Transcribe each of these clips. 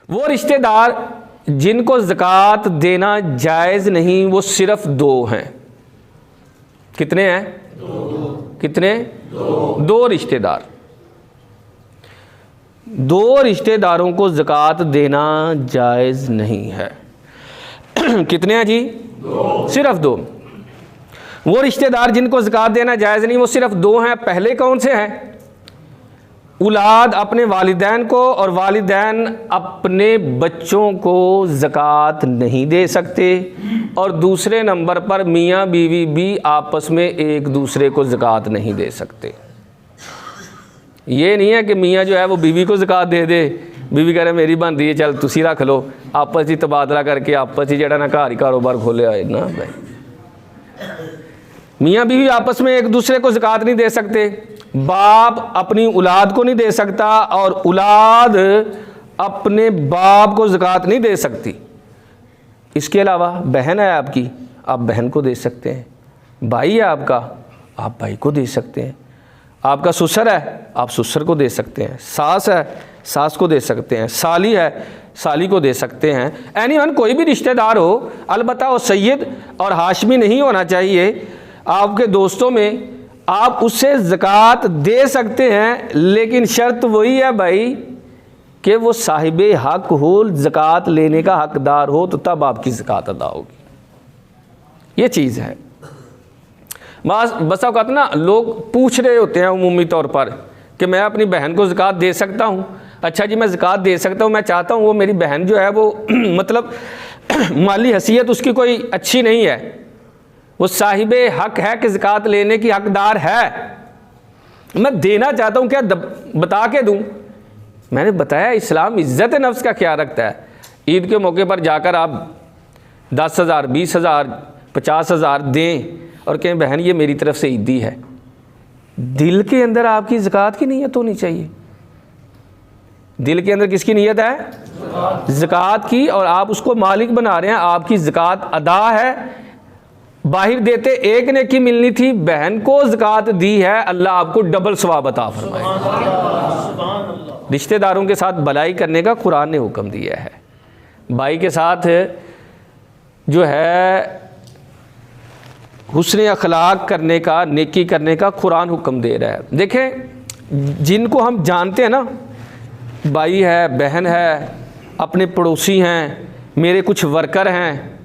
वो रिश्तेदार जिनको ज़कात देना जायज़ नहीं वो सिर्फ दो हैं। कितने हैं? कितने? दो रिश्तेदार। दो रिश्तेदारों को ज़कात देना जायज़ नहीं है। कितने हैं जी? सिर्फ दो। वो रिश्तेदार जिनको ज़कात देना जायज़ नहीं वो सिर्फ दो हैं। पहले कौन से हैं? औलाद अपने वालिदैन को और वालिदैन अपने बच्चों को ज़कात नहीं दे सकते। और दूसरे नंबर पर मियाँ बीवी भी आपस में एक दूसरे को ज़कात नहीं दे सकते। ये नहीं है कि मियाँ जो है वो बीवी को ज़कात दे दे, बीवी कह रहे मेरी बन रही है चल तुसी रख लो, आपस ही तबादला करके आपस ही जड़ा ना घर ही कारोबार खोले आए ना भाई। मियाँ बीवी आपस में एक दूसरे को ज़कात नहीं दे सकते। बाप अपनी औलाद को नहीं दे सकता और औलाद अपने बाप को ज़कात नहीं दे सकती। इसके अलावा बहन है आपकी, आप बहन को दे सकते हैं। भाई है आपका, आप भाई को दे सकते हैं। आपका ससुर है, आप ससुर को दे सकते हैं। सास है, सास को दे सकते हैं। साली है, साली को दे सकते हैं। एनीवन कोई भी रिश्तेदार हो, अलबत्ता वो सैयद और हाशमी नहीं होना चाहिए। आपके दोस्तों में आप उससे ज़कात दे सकते हैं, लेकिन शर्त वही है भाई कि वो साहिबे हक हो, ज़कात लेने का हकदार हो, तो तब आपकी ज़कात अदा होगी। ये चीज़ है। बस औक़ात ना लोग पूछ रहे होते हैं उमूमी तौर पर कि मैं अपनी बहन को ज़कात दे सकता हूँ। अच्छा जी मैं ज़कात दे सकता हूँ, मैं चाहता हूँ वो मेरी बहन जो है वो मतलब माली हैसियत उसकी कोई अच्छी नहीं है, वो साहिबे हक है कि ज़कात लेने की हकदार है, मैं देना चाहता हूँ, क्या बता के दूँ? मैंने बताया इस्लाम इज़्ज़त नफ्स का ख्याल रखता है। ईद के मौके पर जाकर आप 10,000 20,000 50,000 दें और कहें बहन ये मेरी तरफ से ईदी है, दिल के अंदर आपकी ज़कात की नीयत होनी चाहिए। दिल के अंदर किसकी नीयत है? ज़कात की। और आप उसको मालिक बना रहे हैं, आपकी ज़कात अदा है। बाहर देते एक ने की मिलनी थी, बहन को ज़कात दी है, अल्लाह आपको डबल सवाब अता फरमाए। रिश्तेदारों के साथ भलाई करने का कुरान ने हुक्म दिया है। भाई के साथ जो है हुस्न अखलाक करने का, नेकी करने का कुरान हुक्म दे रहा है। देखें जिनको हम जानते हैं ना, भाई है, बहन है, अपने पड़ोसी हैं, मेरे कुछ वर्कर हैं,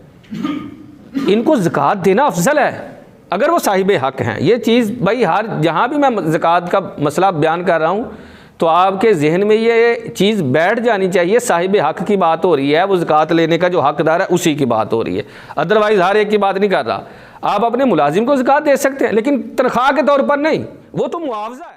इनको ज़कात देना अफजल है अगर वो साहिबे हक हैं। ये चीज़ भाई हर जहाँ भी मैं ज़कात का मसला बयान कर रहा हूँ तो आपके जहन में ये चीज़ बैठ जानी चाहिए, साहिबे हक की बात हो रही है, वो ज़कात लेने का जो हकदार है उसी की बात हो रही है। अदरवाइज़ हर एक की बात नहीं कर रहा। आप अपने मुलाजिम को ज़कात दे सकते हैं लेकिन तनख्वाह के तौर पर नहीं, वो तो मुआवजा है।